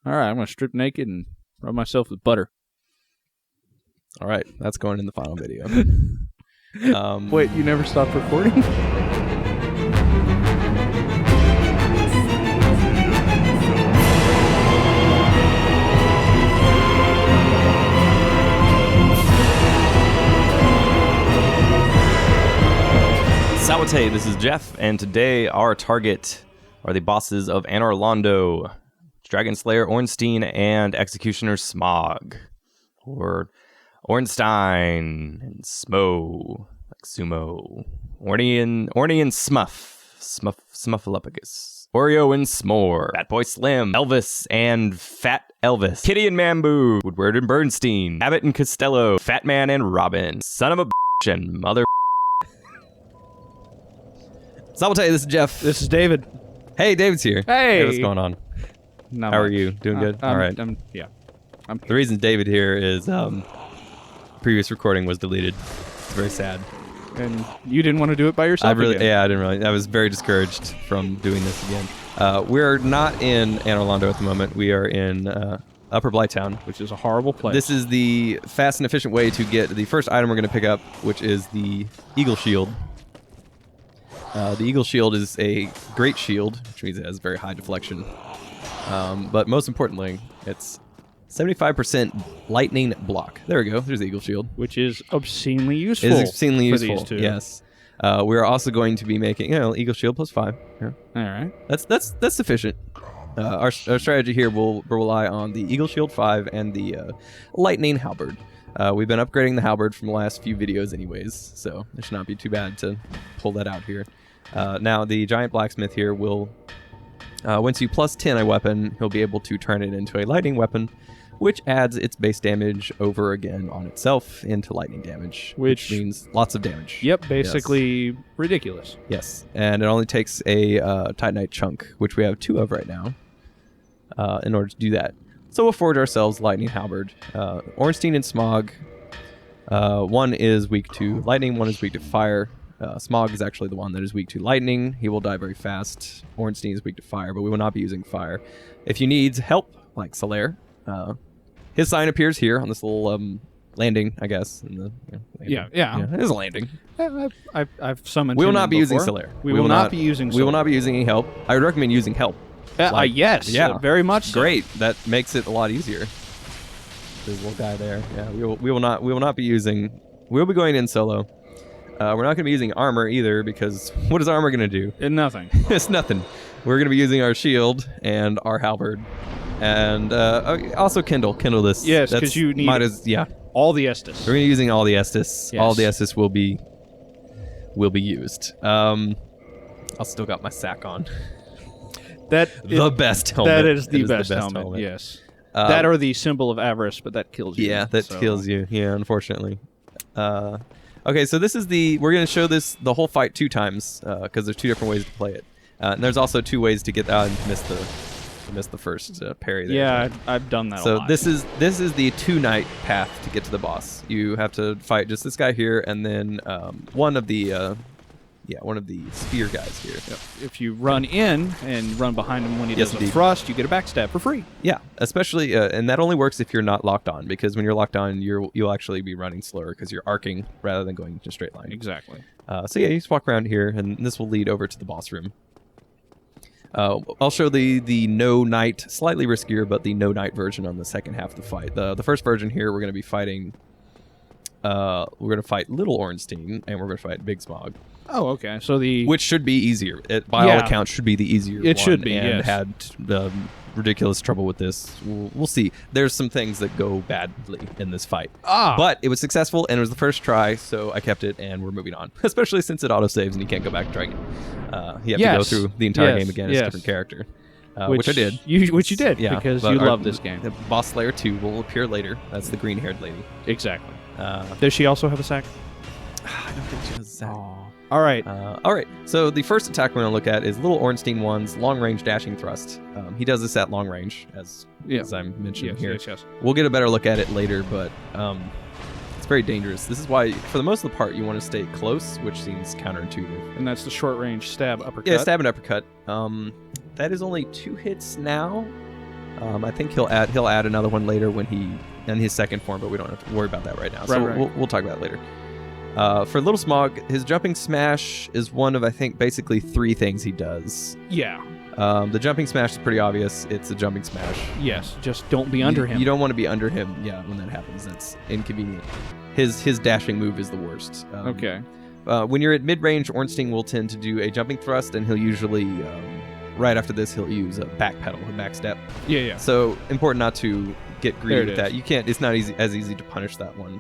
All right, I'm going to strip naked and rub myself with butter. All right, that's going in the final video. Wait, you never stopped recording? Salute, this is Jeff, and today our target are the bosses of Anor Londo, Dragon Slayer Ornstein and Executioner Smough, or Ornstein and Smough, like sumo, Ornstein and Smough, Smuffleupagus, Oreo and S'more, Fat Boy Slim, Elvis and Fat Elvis, Kitty and Mambu, Woodward and Bernstein, Abbott and Costello, Fat Man and Robin, Son of a bitch and Mother. Salute, this is Jeff. This is David. Hey, David's here. Hey. What's going on? Not How much. are you? Doing good? All right. I'm The reason David here is previous recording was deleted. It's very sad. And you didn't want to do it by yourself again. Yeah, I didn't really. I was very discouraged from doing this again. We're not in Anor Londo at the moment. We are in Upper Blighttown, Which is a horrible place. This is the fast and efficient way to get the first item we're going to pick up, which is the Eagle Shield. The Eagle Shield is a great shield, which means it has very high deflection. But most importantly, it's 75% lightning block. There we go. There's the Eagle Shield. Which is obscenely useful. It is obscenely for useful. These two. Yes. We're also going to be making, Eagle Shield plus 5. Yeah. All right. That's sufficient. Our strategy here will rely on the Eagle Shield 5 and the Lightning Halberd. We've been upgrading the Halberd from the last few videos anyways, so it should not be too bad to pull that out here. Now, the Giant Blacksmith here will, once you plus 10 a weapon, he'll be able to turn it into a lightning weapon, which adds its base damage over again on itself into lightning damage, which means lots of damage. Yep, basically ridiculous. Yes, and it only takes a Titanite chunk, which we have 2 of right now, in order to do that. So we'll forge ourselves Lightning Halberd. Ornstein and Smough, one is weak to lightning, one is weak to fire. Smough is actually the one that is weak to lightning. He will die very fast. Ornstein is weak to fire, but we will not be using fire. If you need help, like Solaire, his sign appears here on this little landing, I guess. In the, landing. Yeah. It is a landing. I've summoned We will him not be before. using Solaire. We will not be using Solaire. We will not be using any help. I would recommend using help. Yes. Yeah. Very much so. Great. That makes it a lot easier. There's a little guy there. Yeah, we will not be using. We'll be going in solo. We're not going to be using armor either, because what is armor going to do? Nothing. It's nothing. We're going to be using our shield and our halberd, and also kindle this. Yes, because you need all the Estus. We're going to be using all the Estus. Yes. All the Estus will be used. I'll still got my sack on. The best helmet. That is the best helmet. Yes. That or the symbol of avarice, but that kills you. Yeah, that kills you. Yeah, unfortunately. Okay, so this is we're going to show the whole fight 2 times, because there's 2 different ways to play it. And there's also 2 ways to get out and miss the first parry there. Yeah, I've done that a lot. So this is the 2-night path to get to the boss. You have to fight just this guy here, and then one of the spear guys here. Yep. If you run in and run behind him when he does a indeed. thrust, you get a backstab for free. Yeah, especially, and that only works if you're not locked on, because when you're locked on, you'll actually be running slower because you're arcing rather than going in a straight line. Exactly. So yeah, you just walk around here, and this will lead over to the boss room. I'll show the no night, slightly riskier, but the no night version on the second half of the fight. The first version here, we're going to be fighting. We're going to fight Little Ornstein, and we're going to fight Big Smough. Oh, okay. So which should be easier. It, by all accounts, should be the easier one. It should be, and yes. had ridiculous trouble with this. We'll see. There's some things that go badly in this fight. But it was successful, and it was the first try, so I kept it, and we're moving on. Especially since it autosaves, and you can't go back and try again. You have to go through the entire game again as a different character. Which I did. Which you did, because you love this game. The Boss Slayer 2 will appear later. That's the green-haired lady. Exactly. Does she also have a sack? I don't think she has a sack. All right. All right. So the first attack we're going to look at is Little Ornstein 1's long-range dashing thrust. He does this at long range, as I'm mentioning here. Yes. We'll get a better look at it later, but it's very dangerous. This is why, for the most of the part, you want to stay close, which seems counterintuitive. And that's the short-range stab uppercut. Yeah, stab and uppercut. That is only 2 hits now. I think he'll add another one later when in his second form, but we don't have to worry about that right now. So we'll talk about it later. For Little Smough, his jumping smash is one of, I think, basically 3 things he does. Yeah. The jumping smash is pretty obvious. It's a jumping smash. Yes, just don't be under him. You don't want to be under him. Yeah, when that happens, that's inconvenient. His dashing move is the worst. Okay. When you're at mid-range, Ornstein will tend to do a jumping thrust, and he'll usually, right after this, he'll use a back pedal, a back step. Yeah. So important not to get greedy with that. You can't. It's not as easy to punish that one.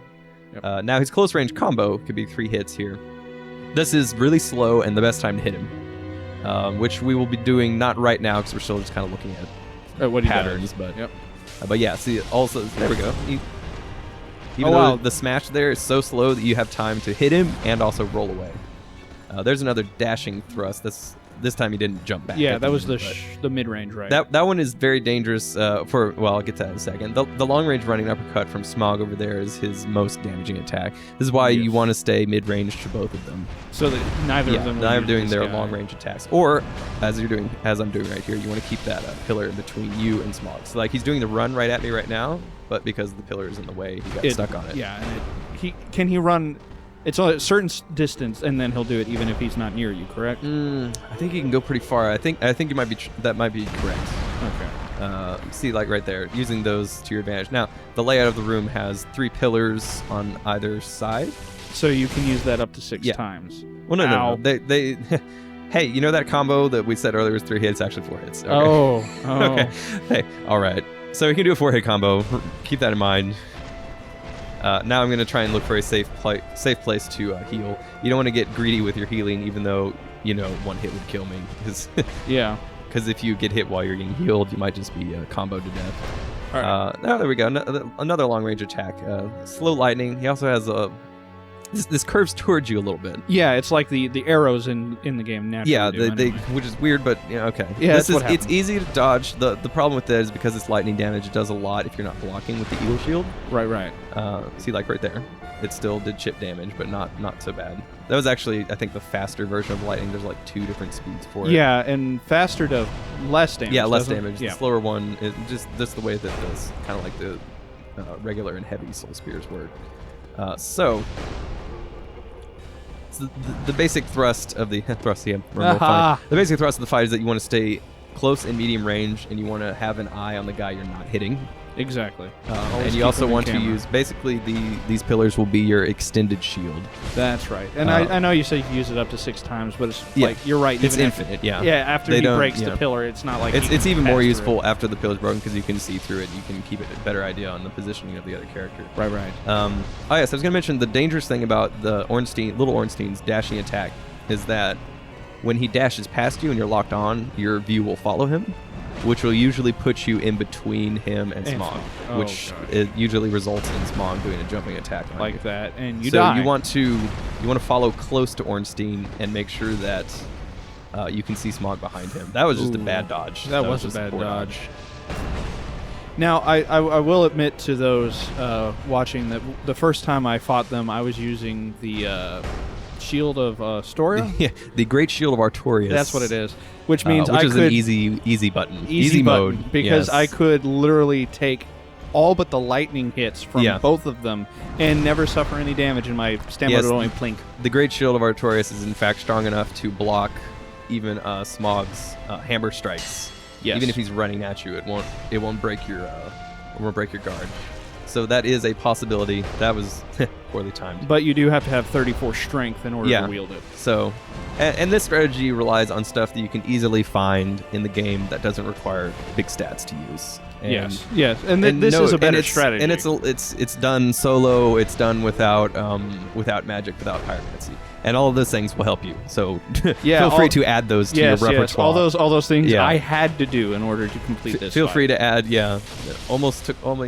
Yep. Now his close range combo could be 3 hits here. This is really slow and the best time to hit him, which we will be doing not right now because we're still just kind of looking at what patterns. But yeah, see, also there we go. Even though the smash there is so slow that you have time to hit him and also roll away. There's another dashing thrust. This time he didn't jump back. Yeah, that was the mid-range, right? That one is very dangerous I'll get to that in a second. The long-range running uppercut from Smough over there is his most damaging attack. This is why you want to stay mid-range to both of them. So that neither of them are doing their long-range attacks. Or, as I'm doing right here, you want to keep that pillar in between you and Smough. So like he's doing the run right at me right now, but because the pillar is in the way, he got stuck on it. Yeah, and can he run... It's a certain distance, and then he'll do it even if he's not near you. Correct? I think he can go pretty far. I think you might be that might be correct. Okay. See, like right there, using those to your advantage. Now, the layout of the room has 3 pillars on either side, so you can use that up to 6 times. Well, no. They hey, you know that combo that we said earlier was 3 hits, actually 4 hits. Okay. Oh. Okay. Hey, all right. So you can do a 4-hit combo. Keep that in mind. Now I'm going to try and look for a safe place to heal. You don't want to get greedy with your healing, even though, 1 hit would kill me. Yeah. Because if you get hit while you're getting healed, you might just be comboed to death. All right. There we go. Another long-range attack. Slow lightning. He also has this curves towards you a little bit. Yeah, it's like the arrows in the game naturally. Yeah, anyway. which is weird, but okay. Yeah, it's easy to dodge. The problem with that is because it's lightning damage, it does a lot if you're not blocking with the eagle shield. Right. See, like right there, it still did chip damage, but not so bad. That was actually, I think, the faster version of lightning. There's like 2 different speeds for it. Yeah, and faster to less damage. Yeah, less damage. Yeah. The slower one, just the way that this kind of like the regular and heavy soul spears work. So the basic thrust of the the basic thrust of the fight is that you want to stay close and medium range, and you want to have an eye on the guy you're not hitting. Exactly. And you also want to use basically these pillars will be your extended shield. That's right. And I know you say you can use it up to 6 times, but it's like you're right. It's infinite. Yeah. After he breaks the pillar, it's not like it's even more useful after the pillar's broken because you can see through it. You can keep a better idea on the positioning of the other character. Right. Yes, I was going to mention the dangerous thing about the little Ornstein's dashing attack is that when he dashes past you and you're locked on, your view will follow him, which will usually put you in between him and Smough, which it usually results in Smough doing a jumping attack on you. That, and you die. So you want to follow close to Ornstein and make sure that you can see Smough behind him. That was just a bad dodge. That was a bad dodge. Now, I will admit to those watching that the first time I fought them, I was using the shield of Storia. Yeah, the Great Shield of Artorias. That's what it is. Which means which is an easy button. Easy mode. Because I could literally take all but the lightning hits from both of them and never suffer any damage, and my stamina would only blink. The Great Shield of Artorias is in fact strong enough to block even Smaugh's hammer strikes. Yes. Even if he's running at you, it won't break your guard. So that is a possibility. That was poorly timed. But you do have to have 34 strength in order to wield it. So, and this strategy relies on stuff that you can easily find in the game that doesn't require big stats to use. And yes. And this is a better strategy. And it's done solo. It's done without magic, without pyromancy. And all of those things will help you. So feel free to add those to your repertoire. Yes, all those things I had to do in order to complete this. Feel free to add. Almost took. Oh,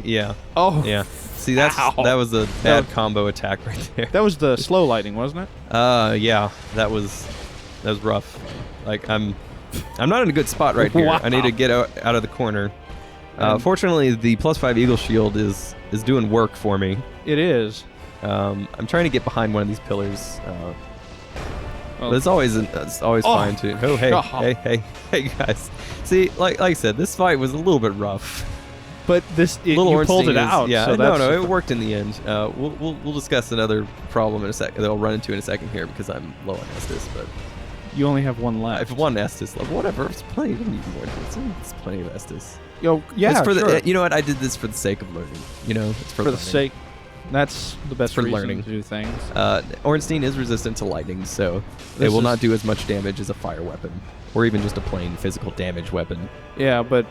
yeah. See, that was a bad combo attack right there. That was the slow lightning, wasn't it? Yeah. That was rough. Like I'm not in a good spot right here. Wow. I need to get out of the corner. Fortunately, the +5 Eagle Shield is doing work for me. It is. I'm trying to get behind one of these pillars. But it's always fine to. Oh, hey, God. hey, guys. See, like I said, this fight was a little bit rough. But you pulled Ornstein it out. Yeah, so no, it worked in the end. We'll discuss another problem in a second that I'll run into in a second here because I'm low on Estus, but You only have one I left. have one Estus level. Whatever, it's plenty. I don't need more. It's plenty of Estus. Yo, yeah, It's for sure. you know what? I did this for the sake of learning. You know, it's for the sake. That's the best for reason learning. to do things. Ornstein is resistant to lightning, so it This will is- not do as much damage as a fire weapon, or even just a plain physical damage weapon. Yeah, but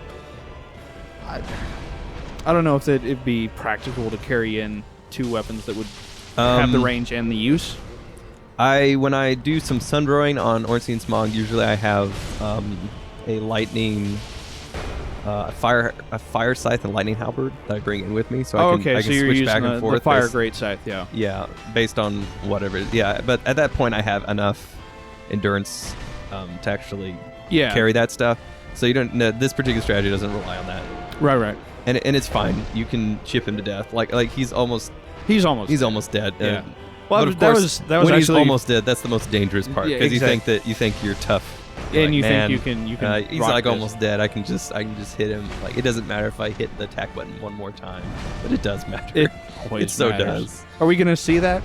I don't know if it'd be practical to carry in two weapons that would have the range and the use. When I do some sun throwing on Ornstein and Smough, usually I have a lightning, a fire scythe and lightning halberd that I bring in with me, so I can so you're switch using back and the forth. fire great scythe, yeah. Yeah, based on whatever. Yeah, but at that point I have enough endurance to actually Yeah. carry that stuff. So you don't. No, this particular strategy doesn't rely on that, Right. and it's fine. You can chip him to death. Like he's almost He's almost dead. Yeah. Well, but of that course, was when he's actually almost dead, that's the most dangerous part Yeah, because exactly. you think you're tough. You're and like, you "Man, think you can he's rock like this." almost dead. I can just hit him. Like it doesn't matter if I hit the attack button one more time, but it does matter. It always It so matters. does. Are we gonna see that?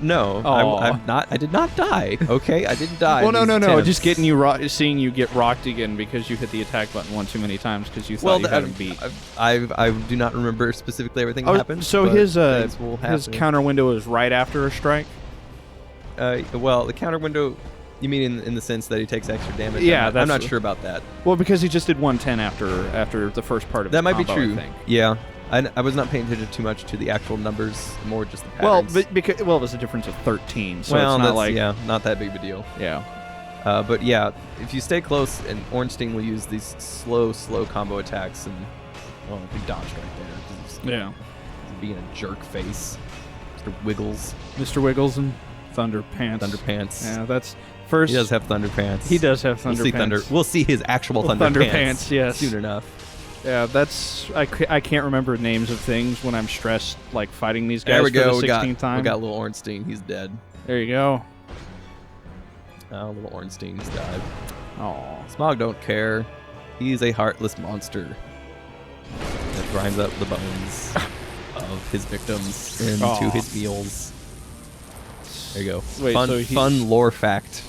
No, I'm not. I did not die. Okay, I didn't die. Well, in no. these Just attempts. getting seeing you get rocked again because you hit the attack button one too many times because you thought you had him beat. I do not remember specifically everything that happened. So but his things will his happen. counter window is right after a strike. Well, the counter window. You mean in the sense that he takes extra damage? Yeah, I'm not that's- sure about that. Well, because he just did 110 after the first part of That his might be combo, true. I think. Yeah, I was not paying attention too much to the actual numbers, more just the Well, patterns. because it was a difference of 13, so well, it's not that's, like not that big of a deal. yeah. But yeah, if you stay close, and Ornstein will use these slow combo attacks, and he dodged right there. 'Cause he's Yeah. being a jerk face. Mr. Wiggles, Mr. Wiggles and Thunderpants. Thunderpants. Yeah, that's first. He does have Thunderpants. He does have We'll see Thunderpants. We'll see his actual Well, Thunderpants. Thunderpants, yes. Soon enough. Yeah, that's I can't remember names of things when I'm stressed, like fighting these guys There we for go. the We 16th got time. little Ornstein. He's dead. There you go. Oh, little Ornstein's died. Oh, Smough don't care. He's a heartless monster that grinds up the bones of his victims into Aw. his meals. There you go. Wait, fun, so he- fun lore fact.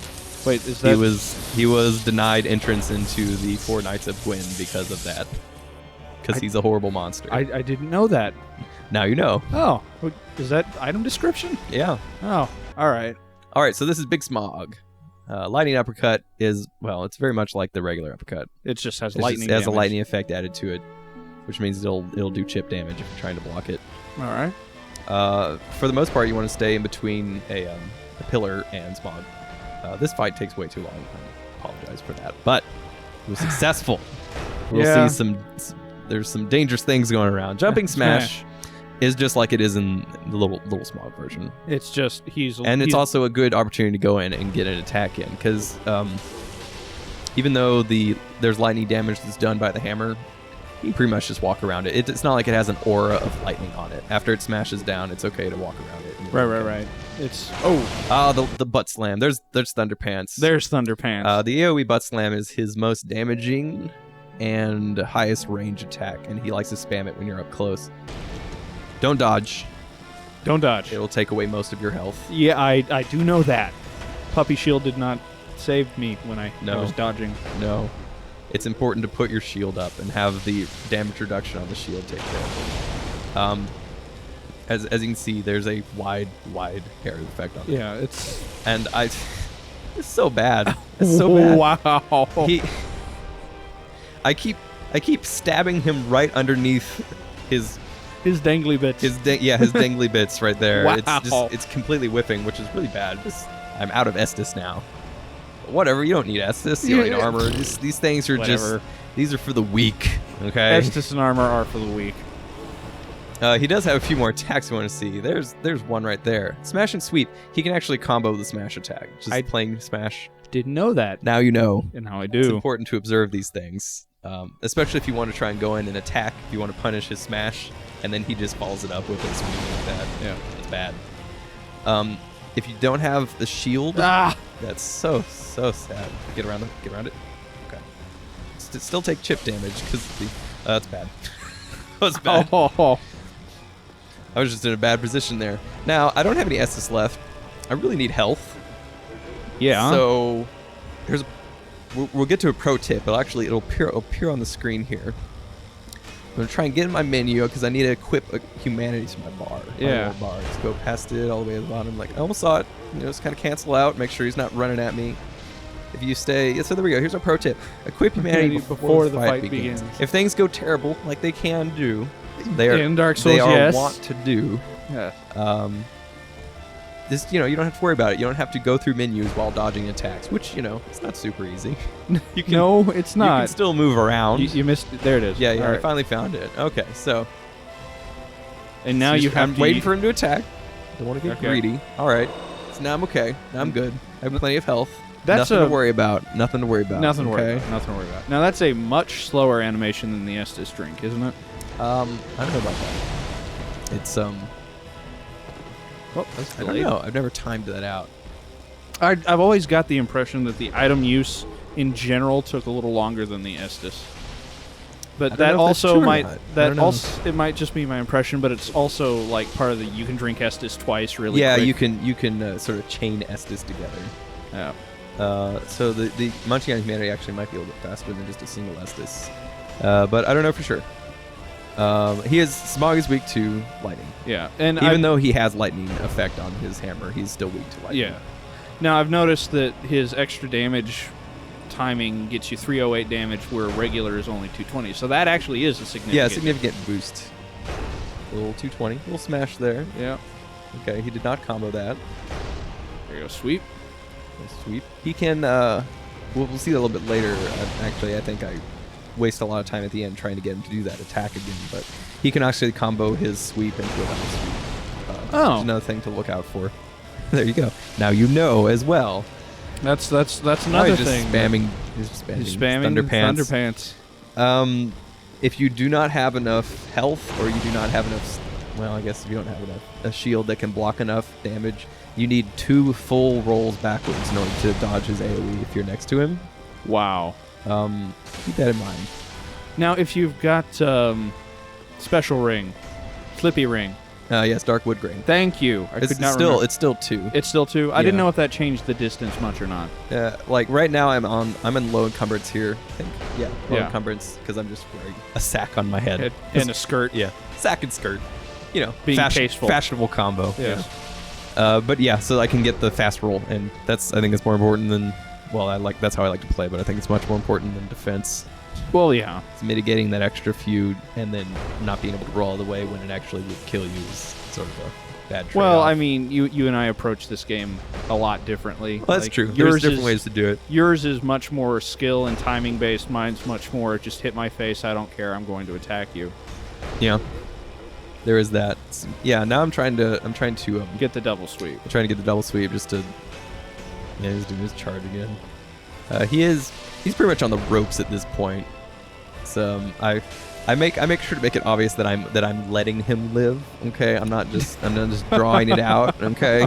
wait, is that He was denied entrance into the Four Knights of Gwyn because of that. Because he's a horrible monster. I didn't know that. Now you know. Oh, is that item description? Yeah. Oh, all right. All right. So this is Big Smough. Lightning uppercut is it's very much like the regular uppercut. It just has It lightning. has a damage. lightning effect added to it, which means it'll do chip damage if you're trying to block it. All right. For the most part, you want to stay in between a pillar and Smough. This fight takes way too long. I apologize for that, but it was successful. We'll Yeah. see there's some dangerous things going around. Jumping smash is just like it is in the little Smough version, It's just and it's also a good opportunity to go in and get an attack in because even though there's lightning damage that's done by the hammer, you can pretty much just walk around it. It's not like it has an aura of lightning on it. After it smashes down, it's okay to walk around it. right. It's The butt slam. There's Thunderpants. there's Thunderpants. The AoE butt slam is his most damaging and highest range attack, and he likes to spam it when you're up close. Don't dodge. Don't dodge. It'll take away most of your health. Yeah, I do know that. Puppy Shield did not save me when I No. was dodging. No. It's important to put your shield up and have the damage reduction on the shield take care of it. As you can see, there's a wide area effect on it. Yeah, it's And it's so bad. It's so bad. Wow. I keep stabbing him right underneath his His dangly bits. his dangly bits right there. Wow. It's completely whiffing, which is really bad. I'm out of Estus now. But whatever, you don't need Estus. You don't need Yeah. armor. These things are Whatever. these are for the weak. Okay. Estus and armor are for the weak. He does have a few more attacks you want to see. There's one right there. Smash and sweep. He can actually combo the smash attack. Just playing smash. Didn't know that. Now you know. And now I It's do. important to observe these things, especially if you want to try and go in and attack. If you want to punish his smash, and then he just follows it up with a sweep like that. Yeah. It's bad. if you don't have the shield, Ah! that's so sad. Get around it. Get around it. Okay. Still take chip damage because that's bad. That was bad. Oh. I was just in a bad position there. Now I don't have any Estus left. I really need health. Yeah. So we'll get to a pro tip, but actually it'll appear on the screen here. I'm gonna try and get in my menu because I need to equip a humanity to my bar. Yeah. My little bar. Just go past it all the way to the bottom. Like I almost saw it. Just kind of cancel out. Make sure he's not running at me. If you stay, yeah, so there we go. Here's our pro tip: equip humanity before the fight begins. If things go terrible, like they can do, they are in Dark Souls, they are yes. want to do. Yeah. This, you don't have to worry about it. You don't have to go through menus while dodging attacks, which it's not super easy. You can, no, it's You not. can still move around. You missed it. There it is. Yeah, All I right. finally found it. Okay, so And now you have I'm to waiting for him to attack. Don't want to get Okay. greedy. All right, so now I'm okay. Now I'm good. I have plenty of health. That's Nothing to worry about. Nothing to worry about. Nothing to worry okay? about. Nothing to worry about. Now that's a much slower animation than the Estus drink, isn't it? I don't know about that. It's Oh, that's I don't know. I've never timed that out. I've always got the impression that the item use in general took a little longer than the Estus. But I don't that know if that's also true or might not. I that don't know. also it might just be my impression, but it's also like part of the you can drink Estus twice really Yeah, quick. you can sort of chain Estus together. Yeah. So the munching on humanity actually might be a little bit faster than just a single Estus. But I don't know for sure. Smough is weak to lightning. Yeah. And Even though he has lightning effect on his hammer, he's still weak to lightning. yeah. Now I've noticed that his extra damage timing gets you 308 damage where regular is only 220. So that actually is a significant. Yeah, significant boost. A little 220, a little smash there. Yeah. Okay, he did not combo that. There you go, sweep. Nice sweep. He can. We'll see that a little bit later. Actually, I think I waste a lot of time at the end trying to get him to do that attack again. But he can actually combo his sweep into a double sweep. Oh. Which is another thing to look out for. There you go. Now you know as well. That's Now another he's just thing. spamming. He's spamming Thunderpants. Thunderpants. If you do not have enough health, or you do not have enough, well, I guess if you don't have a shield that can block enough damage, you need 2 full rolls backwards in order to dodge his AoE if you're next to him. Wow. Keep that in mind. Now, if you've got special ring, Flippy ring, Yes, Dark Wood Grain. thank you. I It's could not still remember. it's still 2. It's still 2. I didn't Yeah. know if that changed the distance much or not. Like right now, I'm in low encumbrance here. I think. Yeah, low Yeah. encumbrance because I'm just wearing a sack on my head And a skirt. Yeah, sack and skirt. Being tasteful. fashionable combo. Yes. But yeah, so I can get the fast roll, and I think it's more important than. Well, that's how I like to play, but I think it's much more important than defense. Well, yeah. It's mitigating that extra feud, and then not being able to roll all the way when it actually would kill you is sort of a bad trade-off. Well, I mean, you and I approach this game a lot differently. Well, that's Like, true. There's Yours different is, ways to do it. Yours is much more skill and timing based. Mine's much more just hit my face. I don't care. I'm going to attack you. Yeah, there is that. Yeah, now I'm trying to Get the double sweep. get the double sweep just to. Yeah, he's doing his charge again. He's pretty much on the ropes at this point. So I make sure to make it obvious that I'm letting him live. Okay, I'm not just drawing it out. Okay,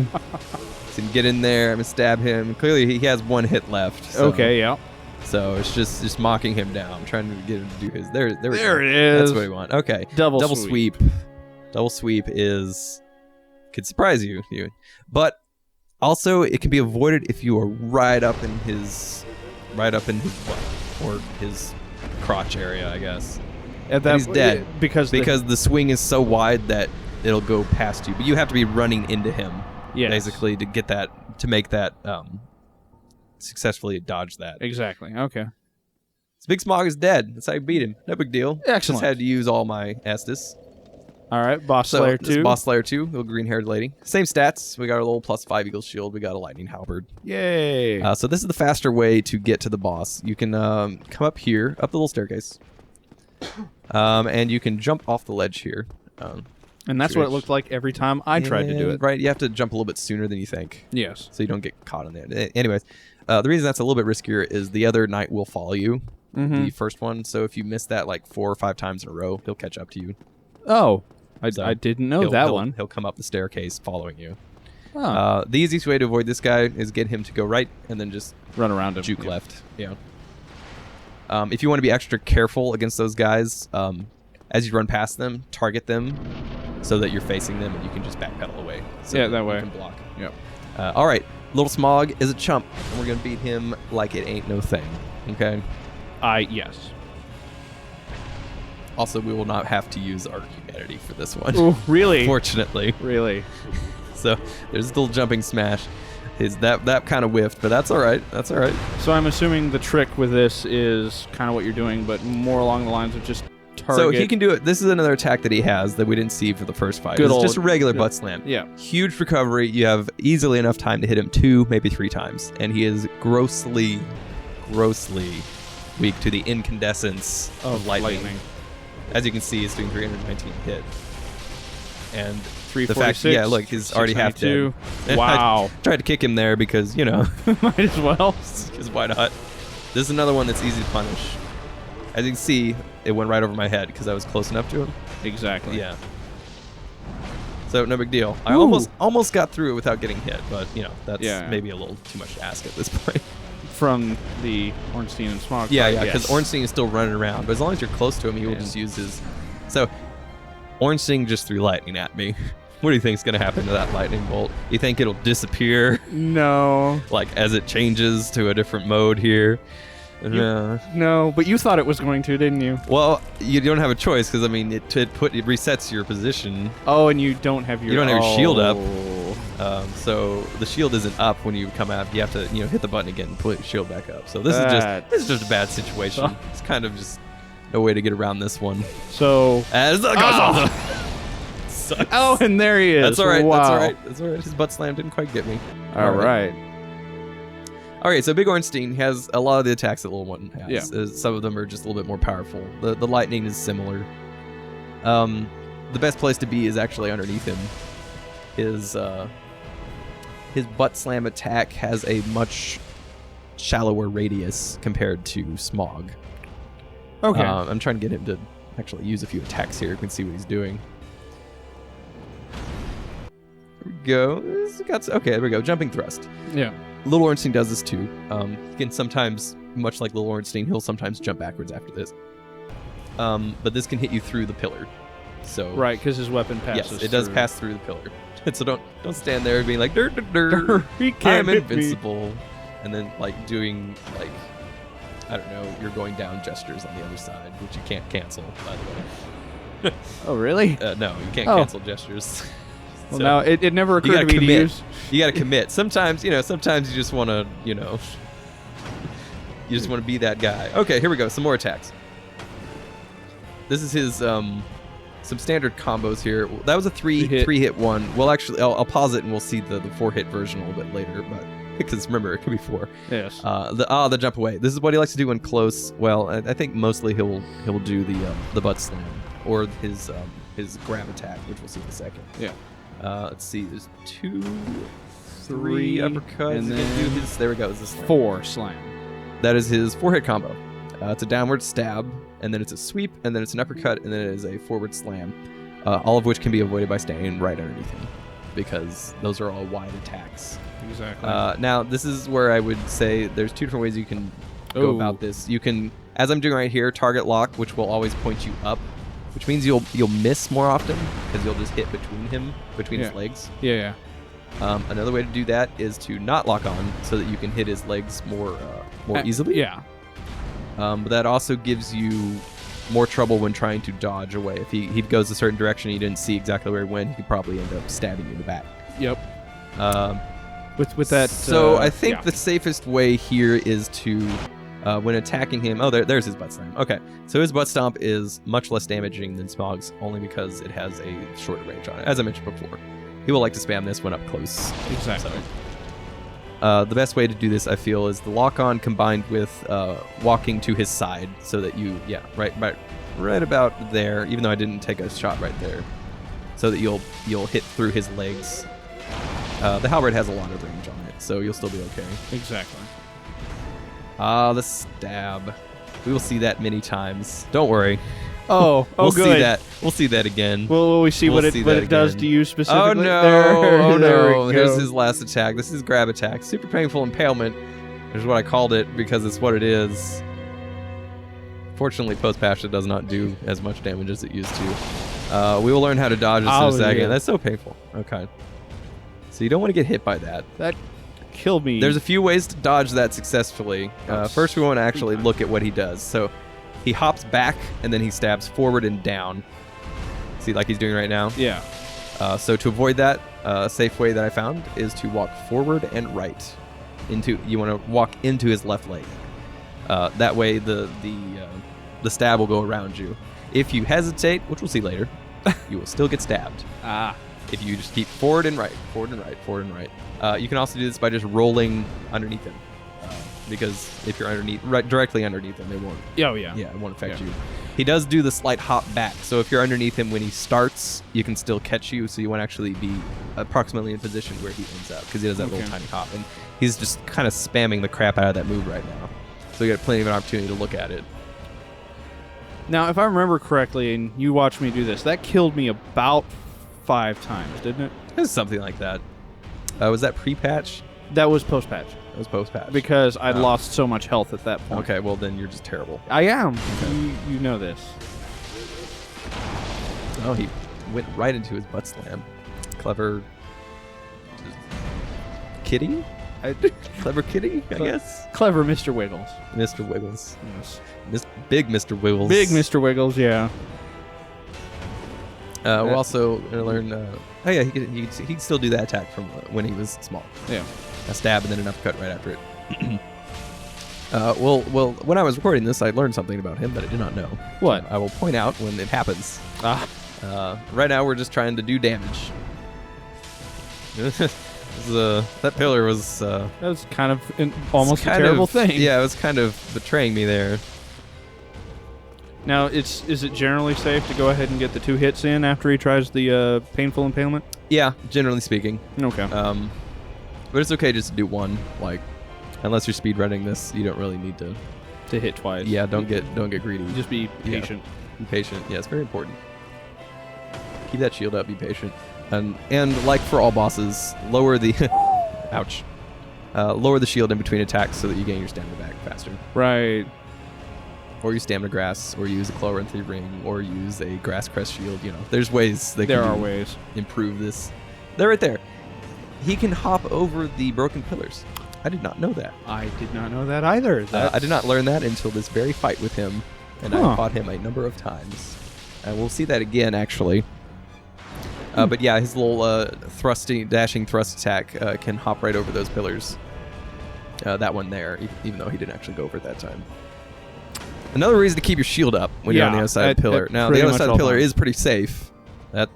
so get in there. I'm gonna stab him. Clearly he has 1 hit left. So, Okay, yeah. So it's just mocking him down. I'm trying to get him to do his. There we go. There it is. That's what we want. Okay. Double sweep. Double sweep could surprise you, but also it can be avoided if you are right up in his butt or his crotch area, I guess. At that He's dead because the swing is so wide that it'll go past you. But you have to be running into him, Yes. basically, to make that successfully dodge that. Exactly. Okay. So Big Smough is dead. That's how you beat him. No big deal. Excellent. Just had to use all my Estus. All right. Boss So Slayer this is 2. Boss Slayer 2, little green-haired lady. Same stats. We got a little +5 Eagle Shield. We got a Lightning Halberd. Yay. So this is the faster way to get to the boss. You can come up here, up the little staircase, and you can jump off the ledge here. And that's what it looked like every time I tried to do it. Right, you have to jump a little bit sooner than you think, Yes. so you don't get caught in there. Anyways, the reason that's a little bit riskier is the other knight will follow you, the first one. So if you miss that like 4 or 5 times in a row, he'll catch up to you. Oh, So I didn't know that one. He'll come up the staircase following you. Oh. The easiest way to avoid this guy is get him to go right and then just Run around him. juke Yeah. left. Yeah. If you want to be extra careful against those guys, as you run past them, target them so that you're facing them and you can just backpedal away. So Yeah, that way. You can block. Yep. All right. Little Smough is a chump, and we're going to beat him like it ain't no thing. Okay? Yes. Also, we will not have to use our humanity for this one. Ooh, really? Fortunately. Really? So there's a little jumping smash. That kind of whiffed, but that's all right. That's all right. So I'm assuming the trick with this is kind of what you're doing, but more along the lines of just target. So he can do it. This is another attack that he has that we didn't see for the first fight. Good It's old- just a regular good- butt slam. Yeah. Huge recovery. You have easily enough time to hit him 2, maybe 3 times. And he is grossly weak to the incandescence of lightning. As you can see, he's doing 319 hit. And 346. yeah, look, he's already half dead. 692. Wow. I tried to kick him there because, Might as well. because why not? This is another one that's easy to punish. As you can see, it went right over my head because I was close enough to him. Exactly. Yeah. So no big deal. I Ooh. almost got through it without getting hit, but that's Yeah. maybe a little too much to ask at this point. From the Ornstein and Smough. Yeah, fight, yeah, because yes. Ornstein is still running around, but as long as you're close to him, he will And- just use his. So Ornstein just threw lightning at me. What do you think is going to happen to that lightning bolt? You think it'll disappear, No. like as it changes to a different mode here? No, but you thought it was going to, didn't you? Well, you don't have a choice because I mean it resets your position. Oh, and you don't have your... You don't have your shield up. Oh. So the shield isn't up when you come out. You have to hit the button again and put your shield back up. So this is just a bad situation. Oh. It's kind of just no way to get around this one. So... As the Sucks. Oh, and there he is. That's all right. Wow. That's all right. That's all right. His butt slam didn't quite get me. All right. All right. So Big Ornstein has a lot of the attacks that Little One has. Yeah. Some of them are just a little bit more powerful. The lightning is similar. The best place to be is actually underneath him. His butt slam attack has a much shallower radius compared to Smough. Okay. I'm trying to get him to actually use a few attacks here. You can see what he's doing. There we go. Okay, there we go. Jumping thrust. Yeah. Little Ornstein does this too. He can sometimes, much like Little Ornstein, he'll sometimes jump backwards after this. But this can hit you through the pillar. So Right, because his weapon passes. yes, it does through. pass through the pillar. So don't stand there being like, dur, dur, dur. He can't I'm hit me. invincible. And then like doing like, I don't know, you're going down gestures on the other side, which you can't cancel, by the way. Oh, really? No, you can't Oh. cancel gestures. Well, So, now it never you occurred gotta to me commit. to use. You gotta commit. Sometimes you just want to, you just want to be that guy. Okay, here we go. Some more attacks. This is his some standard combos here. That was a three hit one. Well, actually, I'll pause it and we'll see the 4-hit version a little bit later. But because remember, it could be 4. Yes. The jump away. This is what he likes to do when close. Well, I think mostly he'll do the butt slam or his grab attack, which we'll see in a second. Yeah. Let's see. There's 2, 3, 3 uppercuts. and He can then do his. There we go. Is this 4 slam. That is his 4-hit combo. It's a downward stab, and then it's a sweep, and then it's an uppercut, and then it is a forward slam. All of which can be avoided by staying right underneath him, because those are all wide attacks. Exactly. Now, this is where I would say there's 2 different ways you can go Ooh. about this. You can, as I'm doing right here, target lock, which will always point you up, which means you'll miss more often because you'll just hit between his legs. Yeah. Another way to do that is to not lock on, so that you can hit his legs more easily. Yeah. But that also gives you more trouble when trying to dodge away. If he goes a certain direction, and you didn't see exactly where he went, he could probably end up stabbing you in the back. Yep. With that. So I think yeah. the safest way here is to, when attacking him. Oh, there's his butt slam. Okay, so his butt stomp is much less damaging than Smough's, only because it has a shorter range on it. As I mentioned before, he will like to spam this one up close. Exactly. The best way to do this, I feel, is the lock-on combined with walking to his side, so that you, right about there. Even though I didn't take a shot right there, so that you'll hit through his legs. The halberd has a lot of range on it, so you'll still be okay. Exactly. The stab. We will see that many times. Don't worry. Oh, we'll good. see that. We'll see that again. Will we see We'll what see it that does again. to you specifically? Oh no! There, Oh there no! we Here's go. his last attack. This is grab attack. Super painful impalement, which is what I called it because it's what it is. Fortunately, post-patch it does not do as much damage as it used to. We will learn how to dodge this in a second. Yeah. That's so painful. Okay. So you don't want to get hit by that. That killed me. There's a few ways to dodge that successfully. First, we want to actually look at what he does. So he hops back and then he stabs forward and down. See, like he's doing right now? Yeah. So to avoid that, a safe way that I found is to walk forward and right. You want to walk into his left leg. That way the stab will go around you. If you hesitate, which we'll see later, you will still get stabbed. If you just keep forward and right, forward and right, forward and right. You can also do this by just rolling underneath him. Because if you're directly underneath him, it won't. Oh, yeah. Yeah, it won't affect you. He does do the slight hop back. So if you're underneath him when he starts, you can still catch you. So you won't actually be approximately in position where he ends up because he does that little tiny hop. And he's just kind of spamming the crap out of that move right now. So you got plenty of an opportunity to look at it. Now, if I remember correctly, and you watched me do this, that killed me about 5 times, didn't it? It was something like that. Was that pre-patch? That was post-patch. It was post-patch. Because I'd lost so much health at that point. Okay, well then you're just terrible. I am. You know this. Oh, he went right into his butt slam. Clever kitty? Clever kitty, I guess. Clever Mr. Wiggles. Mr. Wiggles. Yes. Big Mr. Wiggles. Big Mr. Wiggles, yeah. We're also going to learn... oh yeah, he could still do that attack from when he was small. Yeah. A stab and then an uppercut right after it. Well, when I was recording this, I learned something about him that I did not know. What? I will point out when it happens. Right now, we're just trying to do damage. That pillar was... That was kind of almost a terrible thing. Yeah, it was kind of betraying me there. Now, is it generally safe to go ahead and get the 2 hits in after he tries the painful impalement? Yeah, generally speaking. Okay. But it's okay just to do one. Like, unless you're speedrunning this, you don't really need to hit twice. Yeah, don't get greedy. Just be patient. Be patient. Yeah, it's very important. Keep that shield up. Be patient. And like for all bosses, lower the ouch. Lower the shield in between attacks so that you gain your stamina back faster. Right. Or use stamina grass, or use a Chloranthy ring, or use a grass crest shield. You know, there's ways they There can are ways. improve this. They're right there. He can hop over the broken pillars. I did not know that. I did not know that either. I did not learn that until this very fight with him, and I fought him a number of times. And we'll see that again, actually. But yeah, his little dashing thrust attack can hop right over those pillars. That one there, even though he didn't actually go over it that time. Another reason to keep your shield up when you're on the other side of the pillar. Now, the other side of the pillar is pretty safe. I'm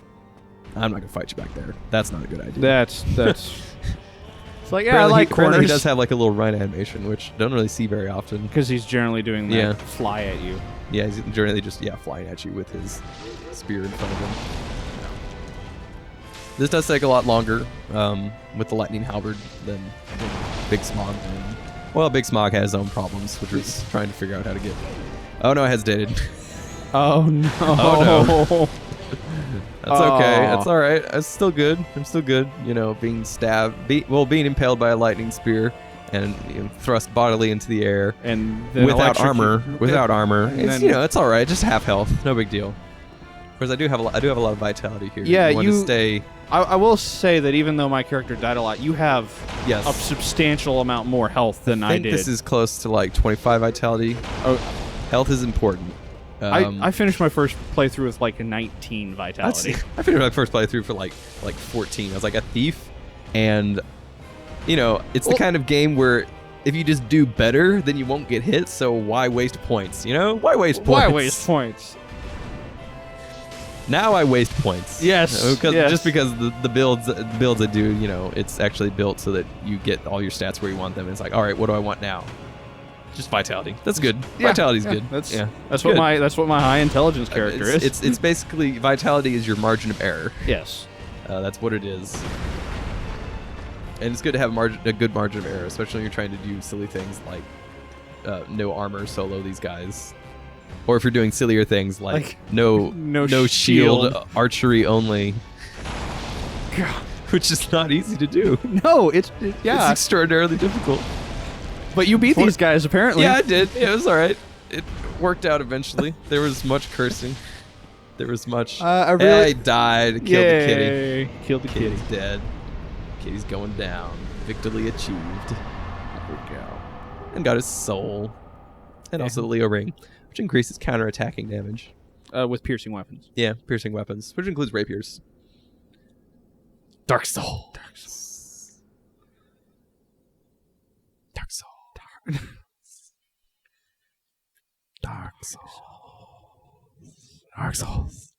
not going to fight you back there. That's not a good idea. That's it's like, yeah, I like corners. He does have like a little run animation, which I don't really see very often. Because he's generally doing that fly at you. Yeah, he's generally just flying at you with his spear in front of him. This does take a lot longer with the Lightning Halberd than Big Smough. Well, Big Smough has his own problems, which is trying to figure out how to get... Oh, no, I hesitated. Oh, no. Oh, no. That's okay. That's all right. I'm still good. You know, being stabbed... being impaled by a lightning spear and thrust bodily into the air. And without armor. Without armor. It's, then, it's all right. Just half health. No big deal. Of course, I do have a lot of vitality here. Yeah, you want to stay... I will say that even though my character died a lot, you have a substantial amount more health than I did. I think this is close to like 25 vitality. Oh, health is important. I finished my first playthrough with like a 19 vitality. I finished my first playthrough for like 14. I was like a thief, and it's the kind of game where if you just do better, then you won't get hit. So why waste points? Why waste points? Why waste points? Now I waste points. Yes. Just because the builds I do, it's actually built so that you get all your stats where you want them. It's like, all right, what do I want now? Just vitality. That's good. Vitality's good. That's what my high intelligence character is. It's basically vitality is your margin of error. Yes. That's what it is. And it's good to have a good margin of error, especially when you're trying to do silly things like no armor solo these guys. Or if you're doing sillier things like, no no shield, archery only. God. Which is not easy to do. No, it's It's extraordinarily difficult. But you beat these guys apparently. Yeah, I did. Yeah, it was all right. It worked out eventually. There was much cursing. There was much. I really He died. Killed the kitty. Yay. Killed the kitty. Kitty's dead. Kitty's going down. Victory achieved. And got his soul. And also the Leo ring, which increases counterattacking damage. With piercing weapons. Yeah, piercing weapons, which includes rapiers. Dark Soul. Dark Soul. Dark Soul. Dark Soul. Dark Souls.